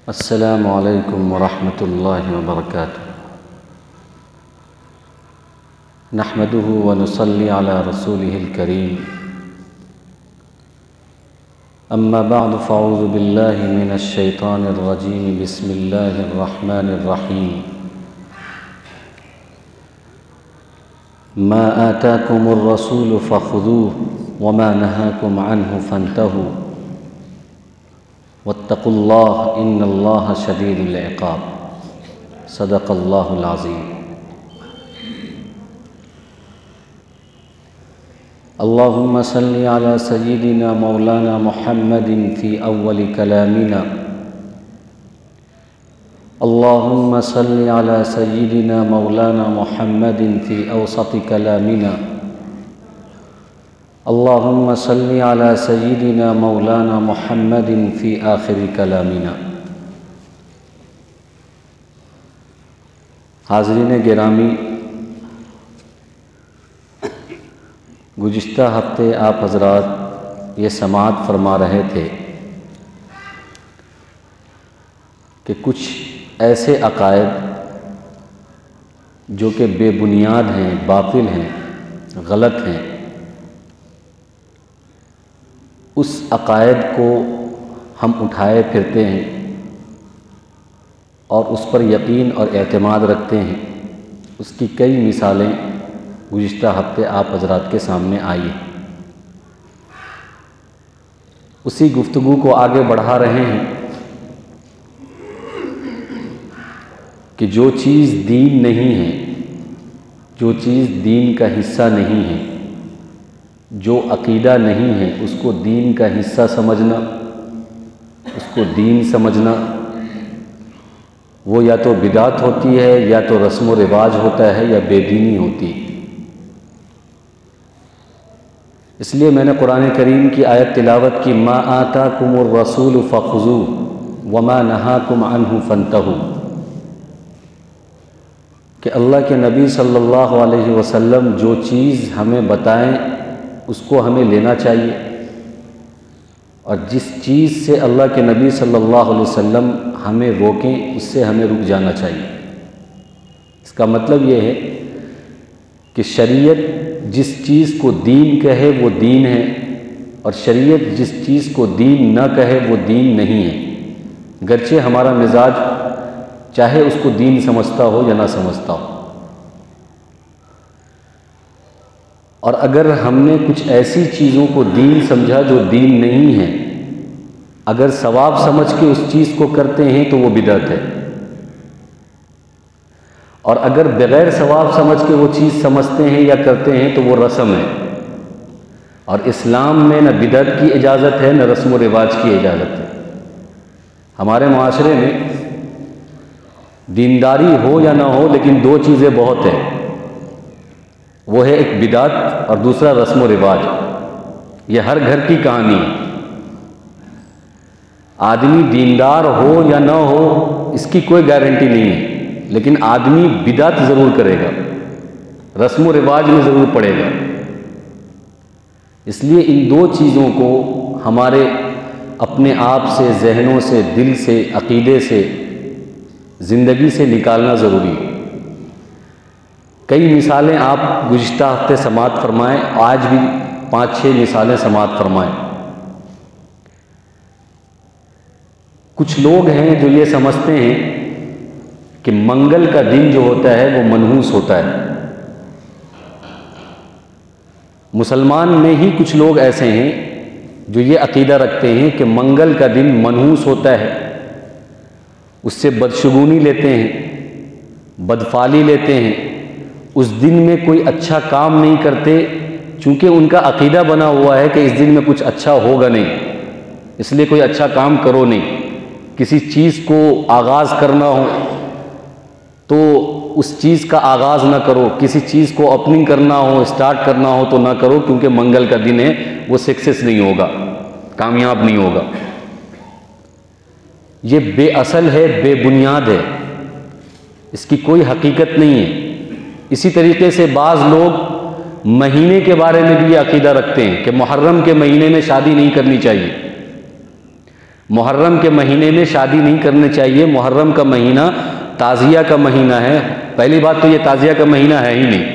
अस्सलामु अलैकुम वरहमतुल्लाहि वबरकातुहू। नहमदुहु व नुसल्ली अला रसूलिहिल करीम। अम्मा बअद फ़अऊज़ु बिल्लाहि मिनश शैतानिर रजीम। बिस्मिल्लाहिर रहमानिर रहीम। मा आताकुमुर रसूलु फ़ख़ुज़ूहु व मा नहाकुम अन्हु फ़ंतहू वत्तक़ुल्लाह इन्नल्लाह शदीदुल इक़ाब। सदक़ल्लाहुल अज़ीम। अल्लाहुम्मा सल्लि अला सय्यिदिना मौलाना मुहम्मदिन फ़ी अव्वलि कलामिना। अल्लाहुम्मा सल्लि अला सय्यिदिना मौलाना मुहम्मदिन फ़ी अवसति कलामिना। अल्लाहुम्मा सल्लि अला सय्यिदिना मौलाना मुहम्मदिन फ़ी आखिरी कलामिना। हाज़रीन गिरामी, गुज़िश्ता हफ़्ते आप हज़रात ये समाअत फरमा रहे थे कि कुछ ऐसे अक़ायद जो कि बेबुनियाद हैं, बातिल हैं, गलत हैं, उस अक़ायद को हम उठाए फिरते हैं और उस पर यकीन और एतमाद रखते हैं। उसकी कई मिसालें गुज़िश्ता हफ़्ते आप हज़रात के सामने आई हैं। उसी गुफ्तगू को आगे बढ़ा रहे हैं कि जो चीज़ दीन नहीं है, जो चीज़ दीन का हिस्सा नहीं है, जो अक़ीदा नहीं है, उसको दीन का हिस्सा समझना, उसको दीन समझना, वो या तो बिदात होती है, या तो रस्म व रिवाज होता है, या बेदीनी होती है। इसलिए मैंने कुरान करीम की आयत तिलावत की, मा आताकुमुर रसूलु फ़ख़ुज़ूहु व मा नहाकुम अन्हु फ़ंतहू, कि अल्लाह के नबी सल्लल्लाहु अलैहि वसल्लम जो चीज़ हमें बताएं उसको हमें लेना चाहिए, और जिस चीज़ से अल्लाह के नबी सल्लल्लाहु अलैहि वसल्लम हमें रोकें उससे हमें रुक जाना चाहिए। इसका मतलब ये है कि शरीयत जिस चीज़ को दीन कहे वो दीन है, और शरीयत जिस चीज़ को दीन न कहे वो दीन नहीं है, गरचे हमारा मिजाज चाहे उसको दीन समझता हो या ना समझता हो। और अगर हमने कुछ ऐसी चीज़ों को दीन समझा जो दीन नहीं है, अगर सवाब समझ के उस चीज़ को करते हैं तो वो बिदअत है, और अगर बग़ैर सवाब समझ के वो चीज़ समझते हैं या करते हैं तो वो रस्म है। और इस्लाम में न बिदअत की इजाज़त है, न रस्म व रिवाज की इजाज़त है। हमारे माशरे में दीनदारी हो या ना हो, लेकिन दो चीज़ें बहुत हैं, वो है एक बिदात और दूसरा रस्म व रिवाज। ये हर घर की कहानी है। आदमी दीनदार हो या ना हो इसकी कोई गारंटी नहीं है, लेकिन आदमी बिदात ज़रूर करेगा, रस्म व रिवाज में ज़रूर पड़ेगा। इसलिए इन दो चीज़ों को हमारे अपने आप से, जहनों से, दिल से, अक़ीदे से, ज़िंदगी से निकालना ज़रूरी है। कई मिसालें आप गुज़िश्ता हफ़्ते समाअत फरमाएँ, आज भी 5-6 मिसालें समाअत फरमाएँ। कुछ लोग हैं जो ये समझते हैं कि मंगल का दिन जो होता है वो मनहूस होता है। मुसलमान में ही कुछ लोग ऐसे हैं जो ये अक़ीदा रखते हैं कि मंगल का दिन मनहूस होता है, उससे बदशगुनी लेते हैं, बदफाली लेते हैं, उस दिन में कोई अच्छा काम नहीं करते, चूँकि उनका अक़ीदा बना हुआ है कि इस दिन में कुछ अच्छा होगा नहीं, इसलिए कोई अच्छा काम करो नहीं। किसी चीज़ को आगाज़ करना हो तो उस चीज़ का आगाज़ ना करो, किसी चीज़ को ओपनिंग करना हो, स्टार्ट करना हो तो ना करो, क्योंकि मंगल का दिन है, वो सक्सेस नहीं होगा, कामयाब नहीं होगा। ये बेअसल है, बेबुनियाद है, इसकी कोई हकीकत नहीं है। इसी तरीके से बाज़ लोग महीने के बारे में भी ये अक़ीदा रखते हैं कि मुहर्रम के महीने में शादी नहीं करनी चाहिए, मुहर्रम के महीने में शादी नहीं करनी चाहिए। मुहर्रम का महीना ताज़िया का महीना है। पहली बात तो ये ताज़िया का महीना है ही नहीं,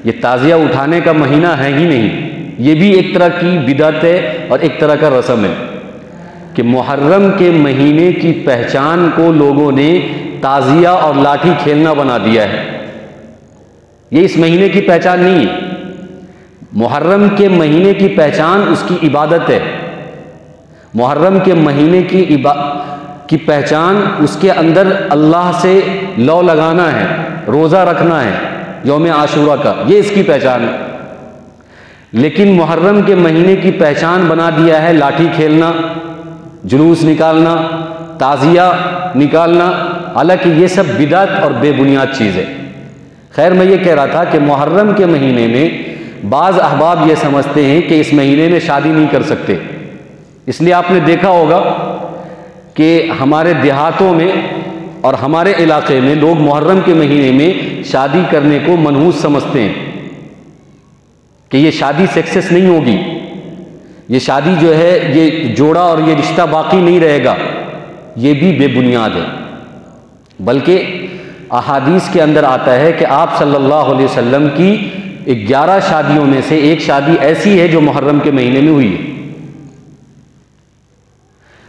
ये ताज़िया उठाने का महीना है ही नहीं। ये भी एक तरह की बिदअत है और एक तरह का रस्म है कि मुहर्रम के महीने की पहचान को लोगों ने ताज़िया और लाठी खेलना बना दिया है। ये इस महीने की पहचान नहीं है। मुहर्रम के महीने की पहचान उसकी इबादत है। मुहर्रम के महीने की पहचान उसके अंदर अल्लाह से लौ लगाना है, रोज़ा रखना है यौम आशूरा का, ये इसकी पहचान है। लेकिन मुहर्रम के महीने की पहचान बना दिया है लाठी खेलना, जुलूस निकालना, ताज़िया निकालना। हालांकि ये सब बिदअत और बेबुनियाद चीज़ है। खैर, मैं ये कह रहा था कि मुहर्रम के महीने में बाज़ अहबाब ये समझते हैं कि इस महीने में शादी नहीं कर सकते। इसलिए आपने देखा होगा कि हमारे देहातों में और हमारे इलाके में लोग मुहर्रम के महीने में शादी करने को मनहूस समझते हैं कि ये शादी सक्सेस नहीं होगी, ये शादी जो है ये जोड़ा और ये रिश्ता बाकी नहीं रहेगा। ये भी बेबुनियाद है। बल्कि अहादीस के अंदर आता है कि आप सल्लल्लाहु अलैहि वसल्लम की 11 शादियों में से एक शादी ऐसी है जो मुहर्रम के महीने में हुई है।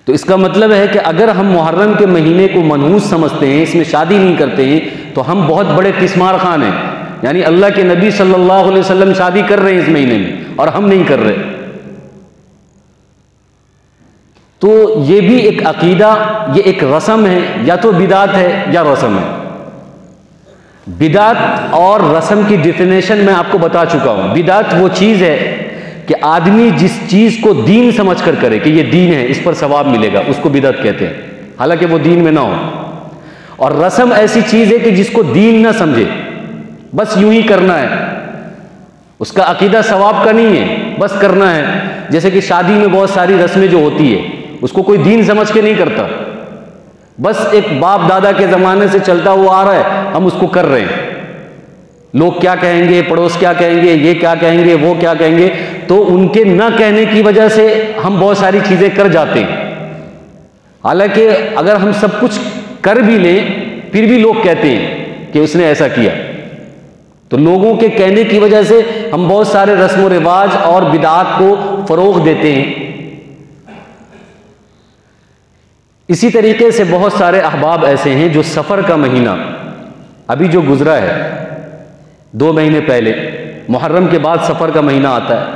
तो इसका मतलब है कि अगर हम मुहर्रम के महीने को मनहूस समझते हैं, इसमें शादी नहीं करते हैं, तो हम बहुत बड़े तिस्मार खान हैं। यानी अल्लाह के नबी सल्लल्लाहु अलैहि वसल्लम शादी कर रहे हैं इस महीने में और हम नहीं कर रहे। तो ये भी एक अकीदा, ये एक रस्म है, या तो बिदात है या रस्म है। बिदात और रस्म की डिफिनेशन मैं आपको बता चुका हूं। बिदात वो चीज़ है कि आदमी जिस चीज़ को दीन समझ कर करे कि ये दीन है, इस पर सवाब मिलेगा, उसको बिदअत कहते हैं, हालांकि वो दीन में ना हो। और रस्म ऐसी चीज़ है कि जिसको दीन ना समझे, बस यूं ही करना है, उसका अकीदा सवाब का नहीं है, बस करना है। जैसे कि शादी में बहुत सारी रस्में जो होती है उसको कोई दीन समझ के नहीं करता, बस एक बाप दादा के ज़माने से चलता हुआ आ रहा है, हम उसको कर रहे हैं। लोग क्या कहेंगे, पड़ोस क्या कहेंगे, ये क्या कहेंगे, वो क्या कहेंगे, तो उनके ना कहने की वजह से हम बहुत सारी चीज़ें कर जाते हैं। हालांकि अगर हम सब कुछ कर भी लें फिर भी लोग कहते हैं कि उसने ऐसा किया। तो लोगों के कहने की वजह से हम बहुत सारे रस्म व रिवाज और बिदात को फरोग देते हैं। इसी तरीके से बहुत सारे अहबाब ऐसे हैं जो सफ़र का महीना अभी जो गुजरा है 2 महीने पहले, मुहर्रम के बाद सफ़र का महीना आता है,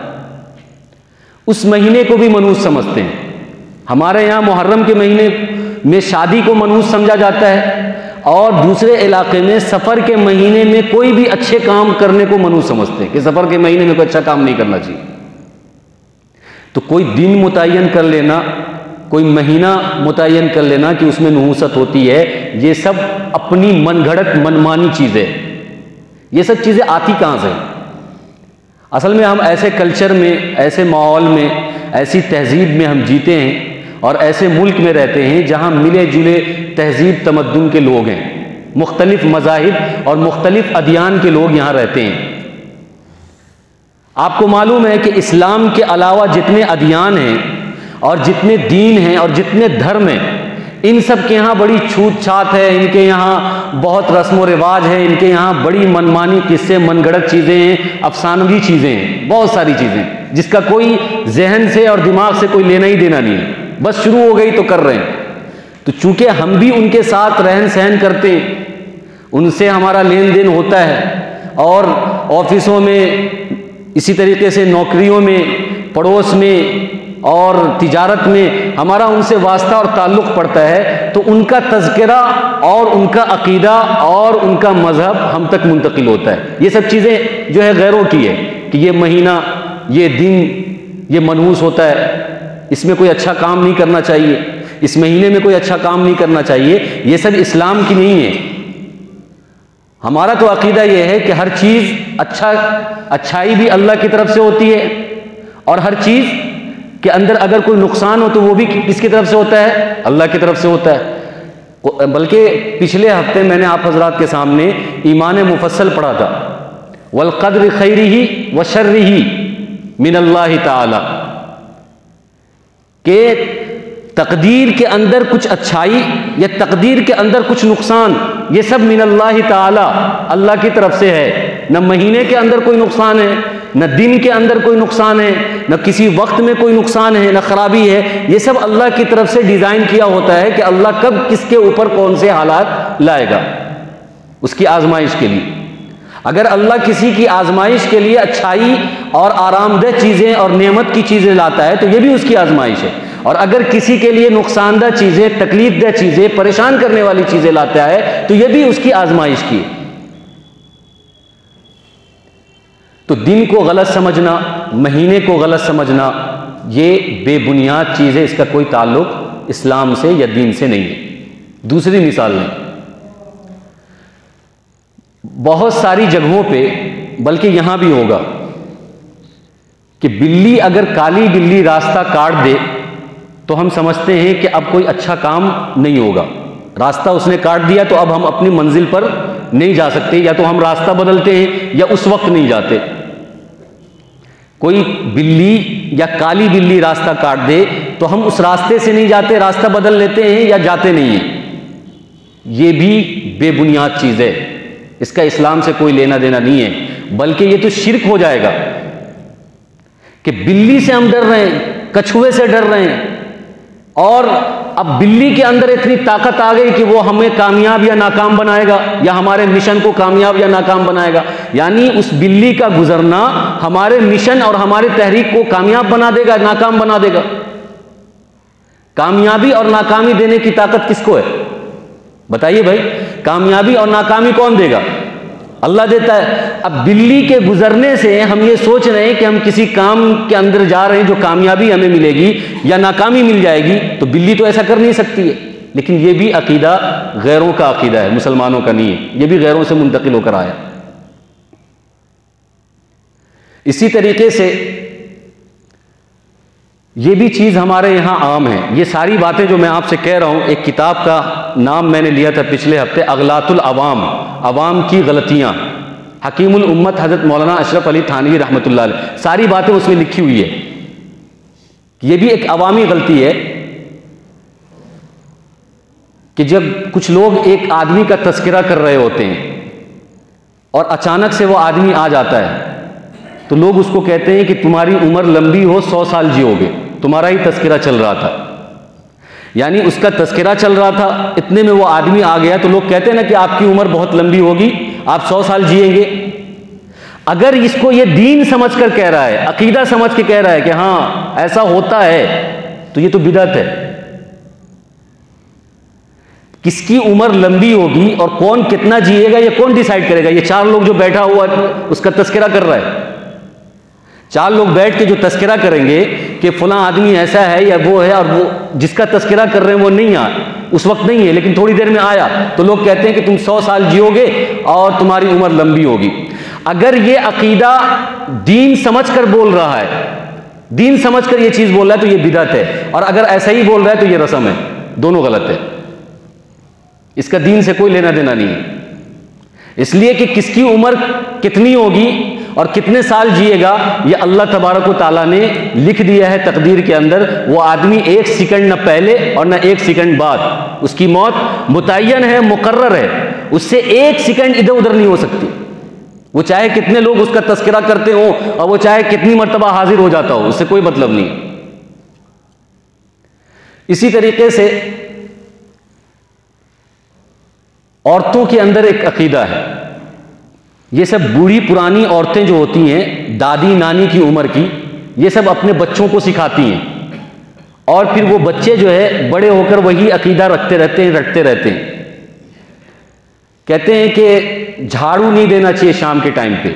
उस महीने को भी मनहूस समझते हैं। हमारे यहाँ मुहर्रम के महीने में शादी को मनहूस समझा जाता है और दूसरे इलाके में सफ़र के महीने में कोई भी अच्छे काम करने को मनहूस समझते हैं कि सफ़र के महीने में कोई अच्छा काम नहीं करना चाहिए। तो कोई दिन मुतय्यन कर लेना, कोई महीना मुतय्यन कर लेना कि उसमें नहूसत होती है, ये सब अपनी मनगढ़ंत मनमानी चीज़ें। ये सब चीज़ें आती कहाँ से? असल में हम ऐसे कल्चर में, ऐसे माहौल में, ऐसी तहजीब में हम जीते हैं और ऐसे मुल्क में रहते हैं जहाँ मिले जुले तहजीब तमद्दुन के लोग हैं, मुख्तलिफ मज़ाहिब और मुख्तलिफ अदियान के लोग यहाँ रहते हैं। आपको मालूम है कि इस्लाम के अलावा जितने अदियान हैं और जितने दीन हैं और जितने धर्म हैं, इन सब के यहाँ बड़ी छूत छात है, इनके यहाँ बहुत रस्म व रिवाज है, इनके यहाँ बड़ी मनमानी किस्से, मनगढ़ंत चीज़ें हैं, अफसानवी चीज़ें हैं, बहुत सारी चीज़ें जिसका कोई जहन से और दिमाग से कोई लेना ही देना नहीं है, बस शुरू हो गई तो कर रहे हैं। तो चूंकि हम भी उनके साथ रहन सहन करते हैं, उनसे हमारा लेन देन होता है और ऑफिसों में, इसी तरीके से नौकरियों में, पड़ोस में और तिजारत में हमारा उनसे वास्ता और ताल्लुक़ पड़ता है, तो उनका तज़किरा और उनका अक़ीदा और उनका मज़हब हम तक मुंतकिल होता है। ये सब चीज़ें जो है गैरों की है कि ये महीना, ये दिन, ये मनहूस होता है, इसमें कोई अच्छा काम नहीं करना चाहिए, इस महीने में कोई अच्छा काम नहीं करना चाहिए, ये सब इस्लाम की नहीं है। हमारा तो अक़ीदा ये है कि हर चीज़ अच्छाई भी अल्लाह की तरफ से होती है और हर चीज़ के अंदर अगर कोई नुकसान हो तो वो भी किसकी तरफ से होता है? अल्लाह की तरफ से होता है। बल्कि पिछले हफ्ते मैंने आप हजरात के सामने ईमान मुफस्सल पढ़ा था, वल क़द्र खैरिही व शर्रिही मिनल्लाहि ताला, के तकदीर के अंदर कुछ अच्छाई या तकदीर के अंदर कुछ नुकसान, ये सब मिनल्लाहि ताला, अल्लाह की तरफ से है। न महीने के अंदर कोई नुकसान है, न दिन के अंदर कोई नुकसान है, न किसी वक्त में कोई नुकसान है, न खराबी है। ये सब अल्लाह की तरफ से डिज़ाइन किया होता है कि अल्लाह कब किसके ऊपर कौन से हालात लाएगा, उसकी आजमाइश के लिए। अगर अल्लाह किसी की आजमाइश के लिए अच्छाई और आरामदेह चीज़ें और नेमत की चीज़ें लाता है तो ये भी उसकी आजमाइश है। और अगर किसी के लिए नुकसानदेह चीज़ें, तकलीफदेह चीज़ें, परेशान करने वाली चीज़ें लाता है तो ये भी उसकी आजमाइश की है। तो दिन को गलत समझना, महीने को गलत समझना, ये बेबुनियाद चीज़ है, इसका कोई ताल्लुक इस्लाम से या दीन से नहीं है। दूसरी मिसाल लें, बहुत सारी जगहों पे, बल्कि यहां भी होगा कि बिल्ली अगर काली बिल्ली रास्ता काट दे तो हम समझते हैं कि अब कोई अच्छा काम नहीं होगा। रास्ता उसने काट दिया तो अब हम अपनी मंजिल पर नहीं जा सकते, या तो हम रास्ता बदलते हैं या उस वक्त नहीं जाते। कोई बिल्ली या काली बिल्ली रास्ता काट दे तो हम उस रास्ते से नहीं जाते, रास्ता बदल लेते हैं या जाते नहीं हैं। ये भी बेबुनियाद चीज़ है, इसका इस्लाम से कोई लेना देना नहीं है, बल्कि ये तो शिर्क हो जाएगा कि बिल्ली से हम डर रहे हैं, कछुए से डर रहे हैं, और अब बिल्ली के अंदर इतनी ताकत आ गई कि वो हमें कामयाब या नाकाम बनाएगा, या हमारे मिशन को कामयाब या नाकाम बनाएगा। यानी उस बिल्ली का गुजरना हमारे मिशन और हमारे तहरीक को कामयाब बना देगा, नाकाम बना देगा। कामयाबी और नाकामी देने की ताकत किसको है, बताइए भाई? कामयाबी और नाकामी कौन देगा? अल्लाह देता है। अब बिल्ली के गुजरने से हम ये सोच रहे हैं कि हम किसी काम के अंदर जा रहे हैं जो कामयाबी हमें मिलेगी या नाकामी मिल जाएगी, तो बिल्ली तो ऐसा कर नहीं सकती है। लेकिन ये भी अकीदा गैरों का अकीदा है, मुसलमानों का नहीं है, ये भी गैरों से मुंतकिल होकर आया। इसी तरीके से ये भी चीज़ हमारे यहाँ आम है। ये सारी बातें जो मैं आपसे कह रहा हूँ, एक किताब का नाम मैंने लिया था पिछले हफ्ते, अगलातुल अवाम, अवाम की गलतियाँ, हकीमुल उम्मत हज़रत मौलाना अशरफ अली थानवी रहमतुल्लाह अलैह, सारी बातें उसमें लिखी हुई है। ये भी एक अवामी गलती है कि जब कुछ लोग एक आदमी का तस्करा कर रहे होते हैं और अचानक से वो आदमी आ जाता है, तो लोग उसको कहते हैं कि तुम्हारी उम्र लंबी हो, 100 साल जियोगे। तुम्हारा ही तस्करा चल रहा था, यानी उसका तस्करा चल रहा था, इतने में वो आदमी आ गया, तो लोग कहते हैं ना कि आपकी उम्र बहुत लंबी होगी, आप 100 साल जिएंगे। अगर इसको ये दीन समझ कर कह रहा है, अकीदा समझ के कह रहा है कि हाँ ऐसा होता है, तो ये तो बिदअत है। किसकी उम्र लंबी होगी और कौन कितना जिएगा ये कौन डिसाइड करेगा? ये 4 लोग जो बैठा हुआ उसका तस्करा कर रहा है, 4 लोग बैठ के जो तस्करा करेंगे कि फलां आदमी ऐसा है या वो है, और वो जिसका तस्करा कर रहे हैं वो नहीं आया, उस वक्त नहीं है, लेकिन थोड़ी देर में आया, तो लोग कहते हैं कि तुम 100 साल जियोगे और तुम्हारी उम्र लंबी होगी। अगर ये अकीदा दीन समझकर बोल रहा है, दीन समझकर ये चीज़ बोल रहा है, तो ये बिदअत है, और अगर ऐसा ही बोल रहा है तो ये रस्म है, दोनों गलत है। इसका दीन से कोई लेना देना नहीं है। इसलिए कि किसकी उम्र कितनी होगी और कितने साल जिएगा, ये अल्लाह तबारक व तआला ने लिख दिया है तकदीर के अंदर। वो आदमी 1 सेकंड न पहले और न 1 सेकंड बाद, उसकी मौत मुतय्यन है, मुकर्रर है, उससे 1 सेकंड इधर उधर नहीं हो सकती। वो चाहे कितने लोग उसका तस्करा करते हो और वो चाहे कितनी मर्तबा हाजिर हो जाता हो, उससे कोई मतलब नहीं। इसी तरीके से औरतों के अंदर एक अकीदा है, ये सब बूढ़ी पुरानी औरतें जो होती हैं, दादी नानी की उम्र की, ये सब अपने बच्चों को सिखाती हैं, और फिर वो बच्चे जो है बड़े होकर वही अकीदा रखते रहते हैं, रटते रहते हैं। कहते हैं कि झाड़ू नहीं देना चाहिए शाम के टाइम पे,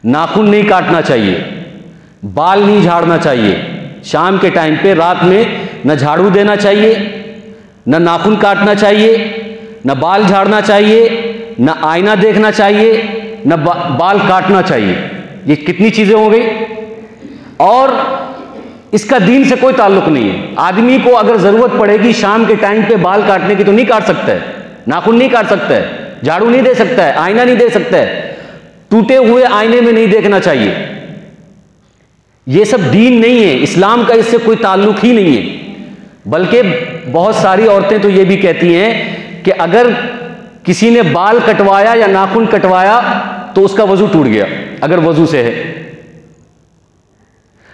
नाखून नहीं काटना चाहिए, बाल नहीं झाड़ना चाहिए शाम के टाइम पे, रात में न झाड़ू देना चाहिए, न नाखून काटना चाहिए, न बाल झाड़ना चाहिए, न आईना देखना चाहिए, न बाल काटना चाहिए। ये कितनी चीजें हो गई, और इसका दीन से कोई ताल्लुक नहीं है। आदमी को अगर जरूरत पड़ेगी शाम के टाइम पे बाल काटने की तो नहीं काट सकता है, नाखून नहीं काट सकता है, झाड़ू नहीं दे सकता है, आईना नहीं दे सकता है, टूटे हुए आईने में नहीं देखना चाहिए। ये सब दीन नहीं है, इस्लाम का इससे कोई ताल्लुक ही नहीं है। बल्कि बहुत सारी औरतें तो ये भी कहती हैं कि अगर किसी ने बाल कटवाया या नाखून कटवाया तो उसका वजू टूट गया, अगर वजू से है।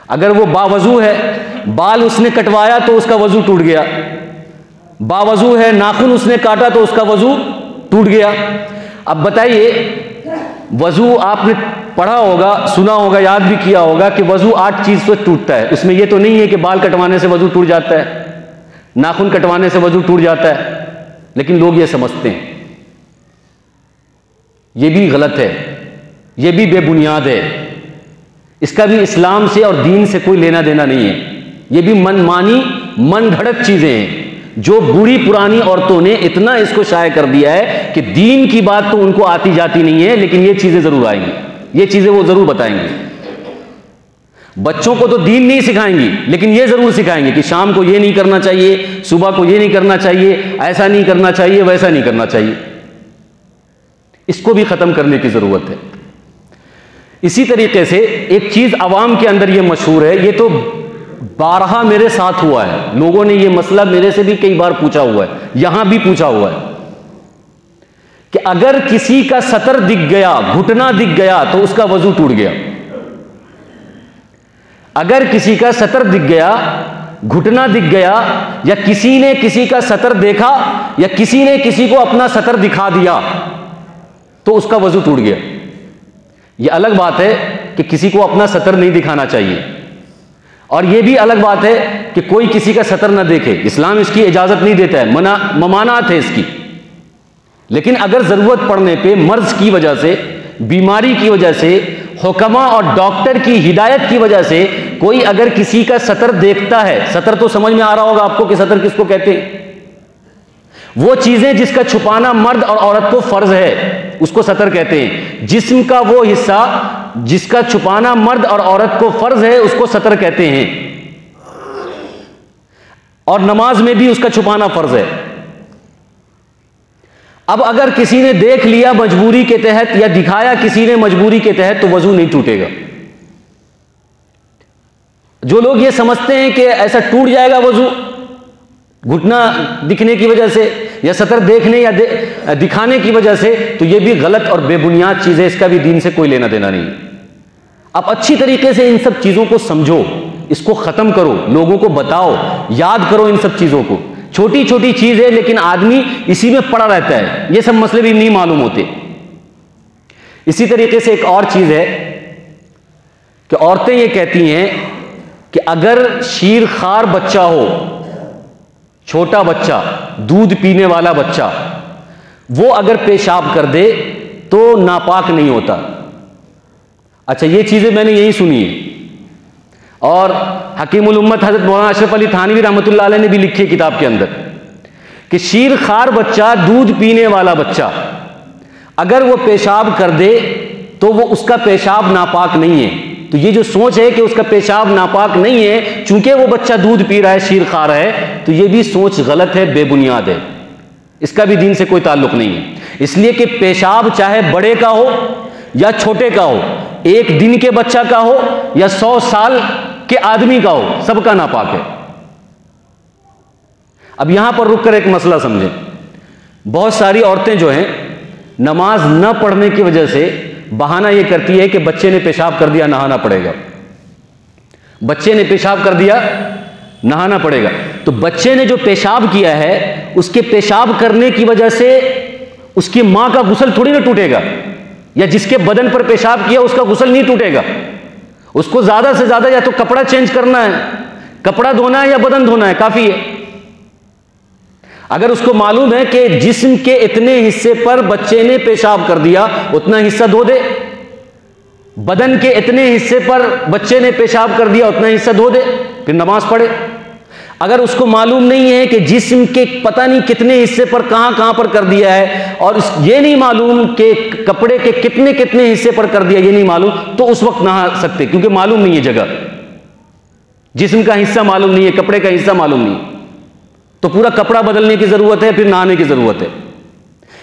अगर वो बावजू है, बाल उसने कटवाया तो उसका वजू टूट गया, बावजू है नाखून उसने काटा तो उसका वजू टूट गया। अब बताइए, वजू आपने पढ़ा होगा, सुना होगा, याद भी किया होगा कि वजू 8 चीज से टूटता है। उसमें यह तो नहीं है कि बाल कटवाने से वजू टूट जाता है, नाखून कटवाने से वजू टूट जाता है, लेकिन लोग ये समझते हैं। यह भी गलत है, यह भी बेबुनियाद है, इसका भी इस्लाम से और दीन से कोई लेना देना नहीं है। यह भी मनमानी, मन घड़त चीजें हैं जो बूढ़ी पुरानी औरतों ने इतना इसको शाये कर दिया है कि दीन की बात तो उनको आती जाती नहीं है, लेकिन ये चीजें जरूर आएंगी, ये चीजें वो जरूर बताएंगी। बच्चों को तो दीन नहीं सिखाएंगी, लेकिन ये जरूर सिखाएंगे कि शाम को ये नहीं करना चाहिए, सुबह को ये नहीं करना चाहिए, ऐसा नहीं करना चाहिए, वैसा नहीं करना चाहिए। इसको भी खत्म करने की जरूरत है। इसी तरीके से एक चीज अवाम के अंदर ये मशहूर है, ये तो बारहा मेरे साथ हुआ है, लोगों ने ये मसला मेरे से भी कई बार पूछा हुआ है, यहां भी पूछा हुआ है कि अगर किसी का सतर दिख गया, घुटना दिख गया तो उसका वजू टूट गया। अगर किसी का सतर दिख गया, घुटना दिख गया, या किसी ने किसी का सतर देखा, या किसी ने किसी को अपना सतर दिखा दिया तो उसका वजू टूट गया। यह अलग बात है कि किसी को अपना सतर नहीं दिखाना चाहिए, और यह भी अलग बात है कि कोई किसी का सतर ना देखे। इस्लाम इसकी इजाजत नहीं देता है, ममानात है इसकी। लेकिन अगर जरूरत पड़ने पे, मर्ज की वजह से, बीमारी की वजह से, हुक्मा और डॉक्टर की हिदायत की वजह से कोई अगर किसी का सतर देखता है, सतर तो समझ में आ रहा होगा आपको कि सतर किसको कहते हैं, वो चीजें जिसका छुपाना मर्द और औरत को फर्ज है उसको सतर कहते हैं। जिस्म का वो हिस्सा जिसका छुपाना मर्द और औरत को फर्ज है उसको सतर कहते हैं, और नमाज में भी उसका छुपाना फर्ज है। अब अगर किसी ने देख लिया मजबूरी के तहत, या दिखाया किसी ने मजबूरी के तहत, तो वजू नहीं टूटेगा। जो लोग ये समझते हैं कि ऐसा टूट जाएगा वजू घुटना दिखने की वजह से, या सतर देखने या दिखाने की वजह से, तो ये भी गलत और बेबुनियाद चीज है, इसका भी दीन से कोई लेना देना नहीं। आप अच्छी तरीके से इन सब चीजों को समझो, इसको खत्म करो, लोगों को बताओ, याद करो इन सब चीजों को। छोटी छोटी चीज है, लेकिन आदमी इसी में पड़ा रहता है, ये सब मसले भी नहीं मालूम होते। इसी तरीके से एक और चीज है कि औरतें ये कहती हैं कि अगर शीरखार बच्चा हो, छोटा बच्चा, दूध पीने वाला बच्चा, वो अगर पेशाब कर दे तो नापाक नहीं होता। अच्छा, ये चीजें मैंने यही सुनी है, और हकीमुल उम्मत हजरत मौलाना अशरफ अली थानवी रहमतुल्लाह अलैह ने भी लिखी है किताब के अंदर कि शीरखार बच्चा, दूध पीने वाला बच्चा, अगर वो पेशाब कर दे तो वो उसका पेशाब नापाक नहीं है। तो ये जो सोच है कि उसका पेशाब नापाक नहीं है चूंकि वो बच्चा दूध पी रहा है, शीरखार है, तो ये भी सोच गलत है, बेबुनियाद है, इसका भी दीन से कोई ताल्लुक नहीं है। इसलिए कि पेशाब चाहे बड़े का हो या छोटे का हो, एक दिन के बच्चा का हो या 100 साल के आदमी का हो, सबका नापाक है। अब यहां पर रुककर एक मसला समझें। बहुत सारी औरतें जो हैं नमाज न पढ़ने की वजह से बहाना यह करती है कि बच्चे ने पेशाब कर दिया, नहाना पड़ेगा, बच्चे ने पेशाब कर दिया, नहाना पड़ेगा। तो बच्चे ने जो पेशाब किया है, उसके पेशाब करने की वजह से उसकी मां का गुस्ल थोड़ी ना टूटेगा, या जिसके बदन पर पेशाब किया उसका गुस्ल नहीं टूटेगा। उसको ज्यादा से ज्यादा या तो कपड़ा चेंज करना है, कपड़ा धोना है, या बदन धोना है, काफी है। अगर उसको मालूम है कि जिस्म के इतने हिस्से पर बच्चे ने पेशाब कर दिया, उतना हिस्सा धो दे, बदन के इतने हिस्से पर बच्चे ने पेशाब कर दिया, उतना हिस्सा धो दे, फिर नमाज पढ़े। अगर उसको मालूम नहीं है कि जिस्म के पता नहीं कितने हिस्से पर कहां कहां पर कर दिया है, और ये नहीं मालूम कि कपड़े के कितने कितने हिस्से पर कर दिया, ये नहीं मालूम, तो उस वक्त नहा सकते, क्योंकि मालूम नहीं है जगह, जिस्म का हिस्सा मालूम नहीं है, कपड़े का हिस्सा मालूम नहीं, तो पूरा कपड़ा बदलने की जरूरत है, फिर नहाने की जरूरत है।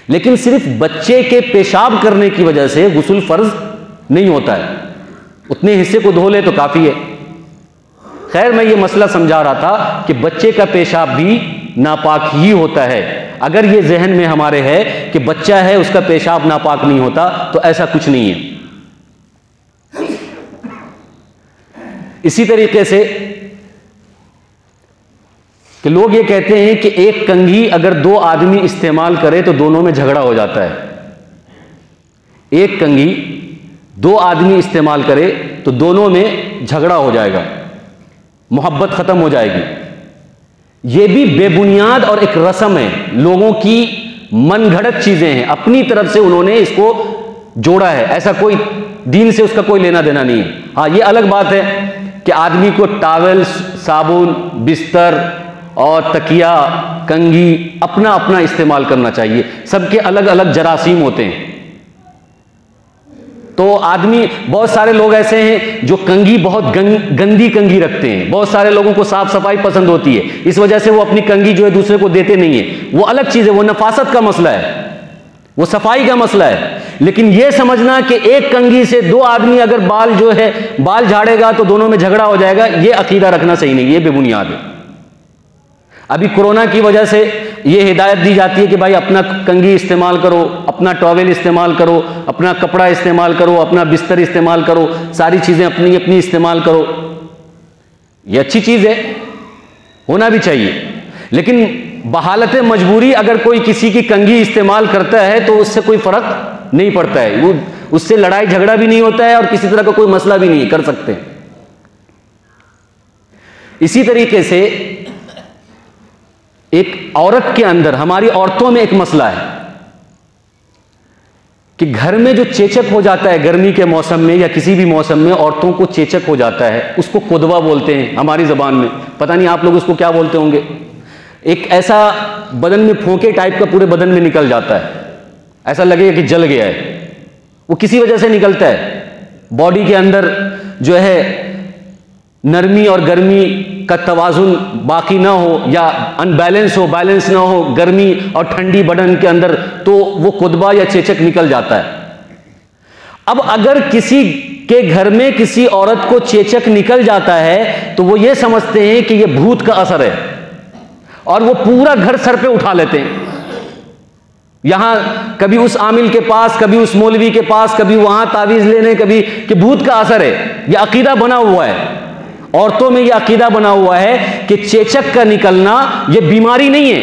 लेकिन सिर्फ बच्चे के पेशाब करने की वजह से गुस्ल फर्ज नहीं होता है, उतने हिस्से को धो ले तो काफी है। खैर, मैं ये मसला समझा रहा था कि बच्चे का पेशाब भी नापाक ही होता है। अगर ये जहन में हमारे है कि बच्चा है उसका पेशाब नापाक नहीं होता, तो ऐसा कुछ नहीं है। इसी तरीके से कि लोग ये कहते हैं कि एक कंघी अगर दो आदमी इस्तेमाल करे तो दोनों में झगड़ा हो जाता है। एक कंघी दो आदमी इस्तेमाल करे तो दोनों में झगड़ा हो जाएगा, मोहब्बत खत्म हो जाएगी। यह भी बेबुनियाद और एक रस्म है, लोगों की मनगढ़ंत चीजें हैं, अपनी तरफ से उन्होंने इसको जोड़ा है। ऐसा कोई दीन से उसका कोई लेना देना नहीं है। हाँ, यह अलग बात है कि आदमी को टॉवेल, साबुन, बिस्तर और तकिया, कंघी अपना अपना इस्तेमाल करना चाहिए। सबके अलग अलग जरासीम होते हैं। तो आदमी, बहुत सारे लोग ऐसे हैं जो कंघी बहुत गंदी कंघी रखते हैं। बहुत सारे लोगों को साफ सफाई पसंद होती है, इस वजह से वो अपनी कंघी जो है दूसरे को देते नहीं है। वो अलग चीज है, वो नफासत का मसला है, वो सफाई का मसला है। लेकिन यह समझना कि एक कंघी से दो आदमी अगर बाल झाड़ेगा तो दोनों में झगड़ा हो जाएगा, यह अकीदा रखना सही नहीं, यह बेबुनियाद है। अभी कोरोना की वजह से यह हिदायत दी जाती है कि भाई अपना कंघी इस्तेमाल करो, अपना टॉवेल इस्तेमाल करो, अपना कपड़ा इस्तेमाल करो, अपना बिस्तर इस्तेमाल करो, सारी चीजें अपनी अपनी इस्तेमाल करो। यह अच्छी चीज है, होना भी चाहिए। लेकिन बहालत मजबूरी अगर कोई किसी की कंघी इस्तेमाल करता है तो उससे कोई फर्क नहीं पड़ता है, वो उससे लड़ाई झगड़ा भी नहीं होता है और किसी तरह का कोई मसला भी नहीं कर सकते। इसी तरीके से एक औरत के अंदर, हमारी औरतों में एक मसला है कि घर में जो चेचक हो जाता है गर्मी के मौसम में या किसी भी मौसम में औरतों को चेचक हो जाता है, उसको कुदवा बोलते हैं हमारी जबान में, पता नहीं आप लोग उसको क्या बोलते होंगे। एक ऐसा बदन में फोंके टाइप का पूरे बदन में निकल जाता है, ऐसा लगेगा कि जल गया है। वो किसी वजह से निकलता है, बॉडी के अंदर जो है नरमी और गर्मी का तवाजुन बाकी ना हो या अनबैलेंस हो, बैलेंस ना हो गर्मी और ठंडी बदन के अंदर, तो वो कुदबा या चेचक निकल जाता है। अब अगर किसी के घर में किसी औरत को चेचक निकल जाता है तो वो ये समझते हैं कि ये भूत का असर है और वो पूरा घर सर पे उठा लेते हैं। यहां कभी उस आमिल के पास, कभी उस मौलवी के पास, कभी वहां तावीज लेने, कभी कि भूत का असर है। यह अकीदा बना हुआ है, औरतों में यह अकीदा बना हुआ है कि चेचक का निकलना यह बीमारी नहीं है।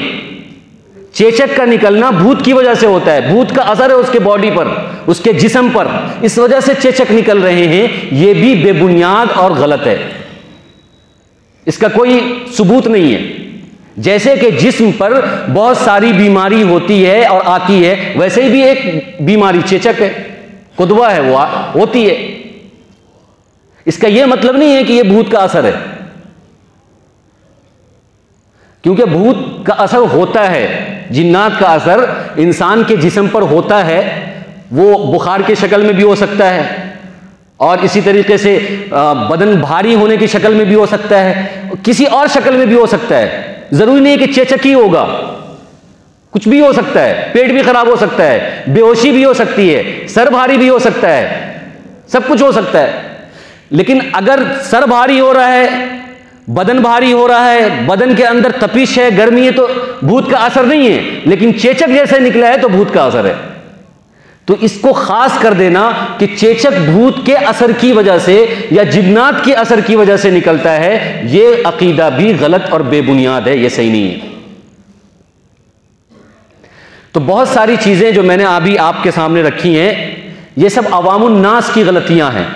चेचक का निकलना भूत की वजह से होता है, भूत का असर है उसके बॉडी पर, उसके जिस्म पर, इस वजह से चेचक निकल रहे हैं। यह भी बेबुनियाद और गलत है, इसका कोई सबूत नहीं है। जैसे कि जिस्म पर बहुत सारी बीमारी होती है और आती है, वैसे ही भी एक बीमारी चेचक है, कुदवा है, वो होती है। इसका यह मतलब नहीं है कि यह भूत का असर है, क्योंकि भूत का असर होता है, जिन्नात का असर इंसान के जिस्म पर होता है। वो बुखार की शक्ल में भी हो सकता है और इसी तरीके से बदन भारी होने की शक्ल में भी हो सकता है, किसी और शक्ल में भी हो सकता है। जरूरी नहीं है कि चेचक ही होगा, कुछ भी हो सकता है, पेट भी खराब हो सकता है, बेहोशी भी हो सकती है, सर भारी भी हो सकता है, सब कुछ हो सकता है। लेकिन अगर सर भारी हो रहा है, बदन भारी हो रहा है, बदन के अंदर तपिश है, गर्मी है, तो भूत का असर नहीं है। लेकिन चेचक जैसे निकला है तो भूत का असर है। तो इसको खास कर देना कि चेचक भूत के असर की वजह से या जिन्नात के असर की वजह से निकलता है, यह अकीदा भी गलत और बेबुनियाद है, यह सही नहीं है। तो बहुत सारी चीजें जो मैंने अभी आपके सामने रखी हैं, ये सब अवामुन नास की गलतियां हैं,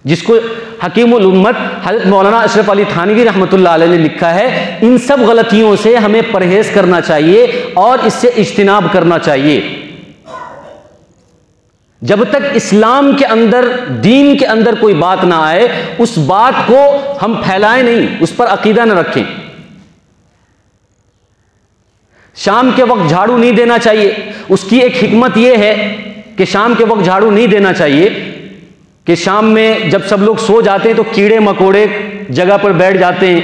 जिसको हकीमुल उम्मत हज़रत मौलाना अशरफ अली थानवी रहमतुल्लाह अलैह ने लिखा है। इन सब गलतियों से हमें परहेज करना चाहिए और इससे इज्तिनाब करना चाहिए। जब तक इस्लाम के अंदर, दीन के अंदर कोई बात ना आए, उस बात को हम फैलाएं नहीं, उस पर अकीदा न रखें। शाम के वक्त झाड़ू नहीं देना चाहिए, उसकी एक हिकमत यह है कि शाम के वक्त झाड़ू नहीं देना चाहिए कि शाम में जब सब लोग सो जाते हैं तो कीड़े मकोड़े जगह पर बैठ जाते हैं,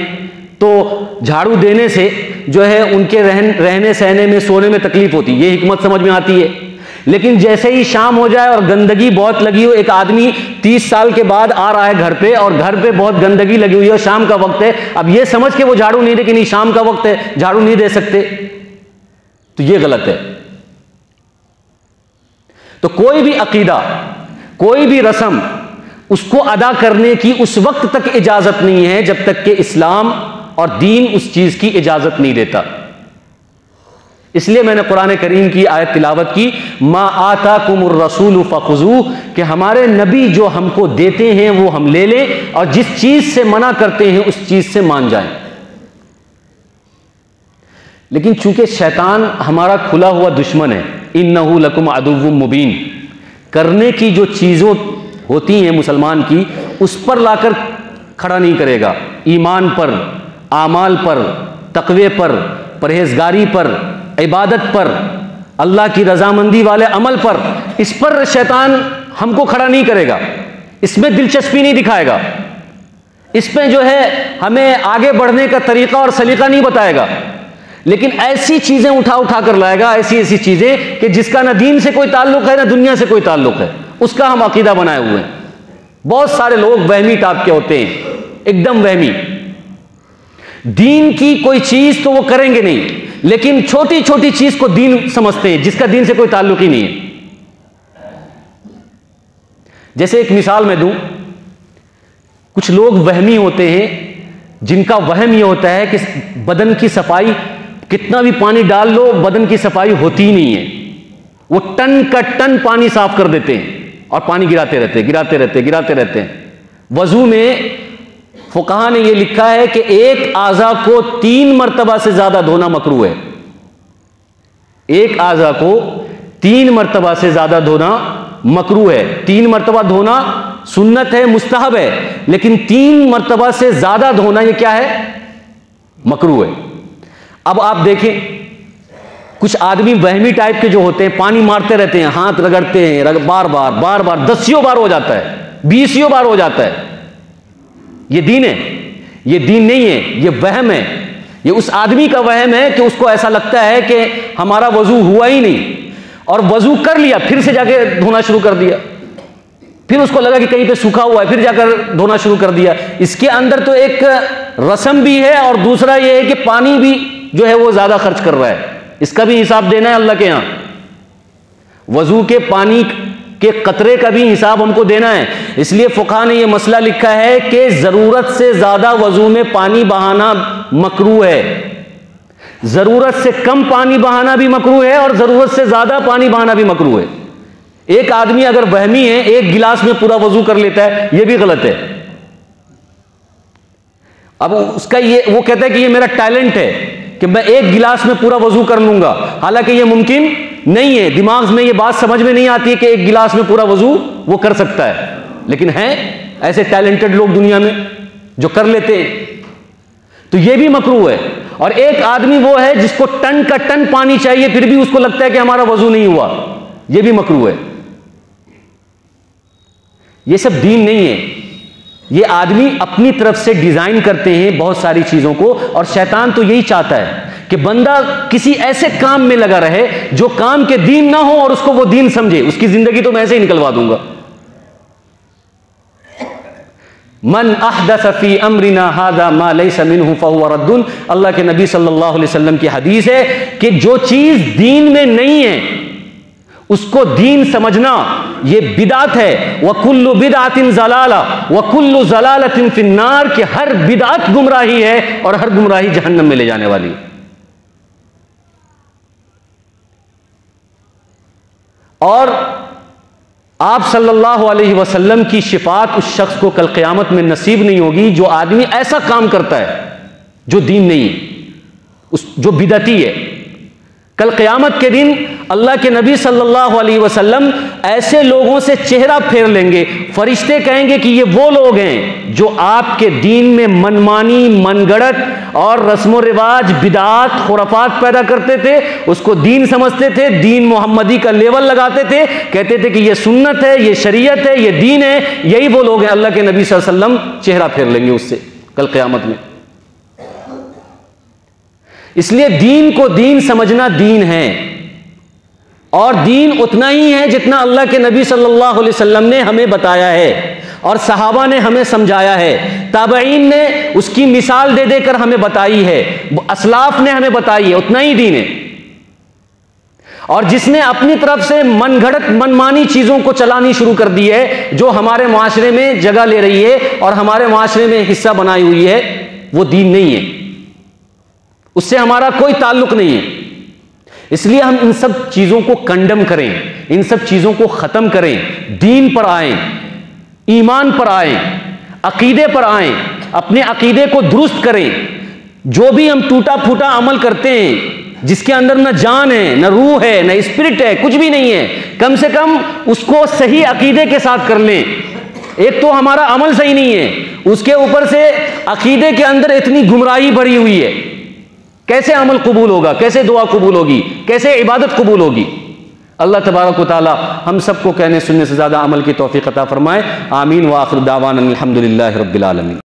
तो झाड़ू देने से जो है उनके रहने सहने में, सोने में तकलीफ होती है। ये हिकमत समझ में आती है। लेकिन जैसे ही शाम हो जाए और गंदगी बहुत लगी हो, एक आदमी 30 साल के बाद आ रहा है घर पे और घर पे बहुत गंदगी लगी हुई है और शाम का वक्त है, अब ये समझ के वो झाड़ू नहीं दे कि नहीं शाम का वक्त है, झाड़ू नहीं दे सकते, तो ये गलत है। तो कोई भी अकीदा, कोई भी रस्म, उसको अदा करने की उस वक्त तक इजाजत नहीं है जब तक कि इस्लाम और दीन उस चीज की इजाजत नहीं देता। इसलिए मैंने कुरान करीम की आयत तिलावत की, मा आताकुमुर रसूल फखुजू, कि हमारे नबी जो हमको देते हैं वो हम ले लें और जिस चीज से मना करते हैं उस चीज से मान जाएं। लेकिन चूंकि शैतान हमारा खुला हुआ दुश्मन है, इन्नहु लकुम अदुव्वुम मुबीन, करने की जो चीजों होती हैं मुसलमान की, उस पर लाकर खड़ा नहीं करेगा। ईमान पर, आमाल पर, तकवे पर, परहेजगारी पर, इबादत पर, अल्लाह की रजामंदी वाले अमल पर, इस पर शैतान हमको खड़ा नहीं करेगा, इसमें दिलचस्पी नहीं दिखाएगा, इसमें जो है हमें आगे बढ़ने का तरीका और सलीका नहीं बताएगा। लेकिन ऐसी चीजें उठा उठा कर लाएगा, ऐसी ऐसी चीजें कि जिसका ना दीन से कोई ताल्लुक है ना दुनिया से कोई ताल्लुक है, उसका हम अकीदा बनाए हुए हैं। बहुत सारे लोग वहमी टाइप के होते हैं, एकदम वहमी, दीन की कोई चीज तो वो करेंगे नहीं, लेकिन छोटी छोटी चीज को दीन समझते हैं जिसका दीन से कोई ताल्लुक ही नहीं है। जैसे एक मिसाल मैं दूं, कुछ लोग वहमी होते हैं जिनका वहम यह होता है कि बदन की सफाई, कितना भी पानी डाल लो बदन की सफाई होती ही नहीं है, वो टन का टन पानी साफ कर देते हैं और पानी गिराते रहते हैं। वजू में फुकहा ने यह लिखा है कि एक आज़ा को 3 मरतबा से ज्यादा धोना मकरूह है। एक आज़ा को 3 मरतबा से ज्यादा धोना मकरूह है। 3 मरतबा धोना सुन्नत है, मुस्तहब है, लेकिन 3 मरतबा से ज्यादा धोना यह क्या है? मकरूह है। अब आप देखें, कुछ आदमी वहमी टाइप के जो होते हैं, पानी मारते रहते हैं, हाथ रगड़ते हैं, बार बार 10 बार हो जाता है, 20 बार हो जाता है। ये दीन है? ये दीन नहीं है, ये वहम है। ये उस आदमी का वहम है कि उसको ऐसा लगता है कि हमारा वजू हुआ ही नहीं, और वजू कर लिया, फिर से जाके धोना शुरू कर दिया, फिर उसको लगा कि कहीं पे सूखा हुआ है, फिर जाकर धोना शुरू कर दिया। इसके अंदर तो एक रस्म भी है और दूसरा यह है कि पानी भी जो है वो ज्यादा खर्च कर रहा है, इसका भी हिसाब देना है अल्लाह के यहां। वजू के पानी के कतरे का भी हिसाब हमको देना है। इसलिए फुकहा ने यह मसला लिखा है कि जरूरत से ज्यादा वजू में पानी बहाना मकरूह है, जरूरत से कम पानी बहाना भी मकरूह है और जरूरत से ज्यादा पानी बहाना भी मकरूह है। एक आदमी अगर वहमी है, 1 गिलास में पूरा वजू कर लेता है, यह भी गलत है। अब उसका ये, वो कहता है कि ये मेरा टैलेंट है कि मैं 1 गिलास में पूरा वजू कर लूंगा, हालांकि ये मुमकिन नहीं है। दिमाग में ये बात समझ में नहीं आती है कि 1 गिलास में पूरा वजू वो कर सकता है, लेकिन हैं ऐसे टैलेंटेड लोग दुनिया में जो कर लेते हैं, तो ये भी मकरूह है। और एक आदमी वो है जिसको टन का टन पानी चाहिए, फिर भी उसको लगता है कि हमारा वजू नहीं हुआ, ये भी मकरूह है। ये सब दीन नहीं है, ये आदमी अपनी तरफ से डिजाइन करते हैं बहुत सारी चीजों को, और शैतान तो यही चाहता है कि बंदा किसी ऐसे काम में लगा रहे जो काम के दीन ना हो और उसको वो दीन समझे। उसकी जिंदगी तो मैं ऐसे ही निकलवा दूंगा। मन अहदस फी अमरिना हादा मा लैसा मिन्हु फहुव रद्दुन, अल्लाह के नबी सल्लल्लाहु अलैहि वसल्लम की हदीस है कि जो चीज दीन में नहीं है उसको दीन समझना ये बिदात है। वकुल्लु बिदातिन ज़लाला वकुल्लु ज़लालतिन फिन्नार, कि हर बिदात गुमराही है और हर गुमराही जहन्नम में ले जाने वाली है। और आप सल्लल्लाहु अलैहि वसल्लम की शिफात उस शख्स को कल क़यामत में नसीब नहीं होगी जो आदमी ऐसा काम करता है जो दीन नहीं है, जो बिदती है। कल क़यामत के दिन अल्लाह के नबी सल्लल्लाहु अलैहि वसल्लम ऐसे लोगों से चेहरा फेर लेंगे, फरिश्ते कहेंगे कि ये वो लोग हैं जो आपके दीन में मनमानी, मनगढ़ंत और रस्म रिवाज, बिदात, खुराफात पैदा करते थे, उसको दीन समझते थे, दीन मोहम्मदी का लेवल लगाते थे, कहते थे कि ये सुन्नत है, ये शरीयत है, ये दीन है। यही वो लोग हैं, अल्लाह के नबी सल्लल्लाहु अलैहि वसल्लम चेहरा फेर लेंगे उससे कल क़यामत में। इसलिए दीन को दीन समझना दीन है। और दीन उतना ही है जितना अल्लाह के नबी सल्लल्लाहु अलैहि वसल्लम ने हमें बताया है और सहाबा ने हमें समझाया है, ताबईन ने उसकी मिसाल दे देकर हमें बताई है, असलाफ ने हमें बताई है, उतना ही दीन है। और जिसने अपनी तरफ से मनगढ़ंत मनमानी चीजों को चलानी शुरू कर दी है, जो हमारे माशरे में जगह ले रही है और हमारे माशरे में हिस्सा बनाई हुई है, वो दीन नहीं है, उससे हमारा कोई ताल्लुक नहीं है। इसलिए हम इन सब चीजों को कंडम करें, इन सब चीजों को खत्म करें, दीन पर आएं, ईमान पर आएं, अकीदे पर आएं, अपने अकीदे को दुरुस्त करें। जो भी हम टूटा फूटा अमल करते हैं, जिसके अंदर न जान है, न रूह है, न स्पिरिट है, कुछ भी नहीं है, कम से कम उसको सही अकीदे के साथ कर लें। एक तो हमारा अमल सही नहीं है, उसके ऊपर से अकीदे के अंदर इतनी गुमराही भरी हुई है, कैसे अमल कबूल होगा, कैसे दुआ कबूल होगी, कैसे इबादत कबूल होगी। अल्लाह तबारक व तआला हम सबको कहने सुनने से ज़्यादा अमल की तौफीक अता फरमाए। आमीन व आखिर दावाना अल्हम्दुलिल्लाहि रब्बिल आलमीन।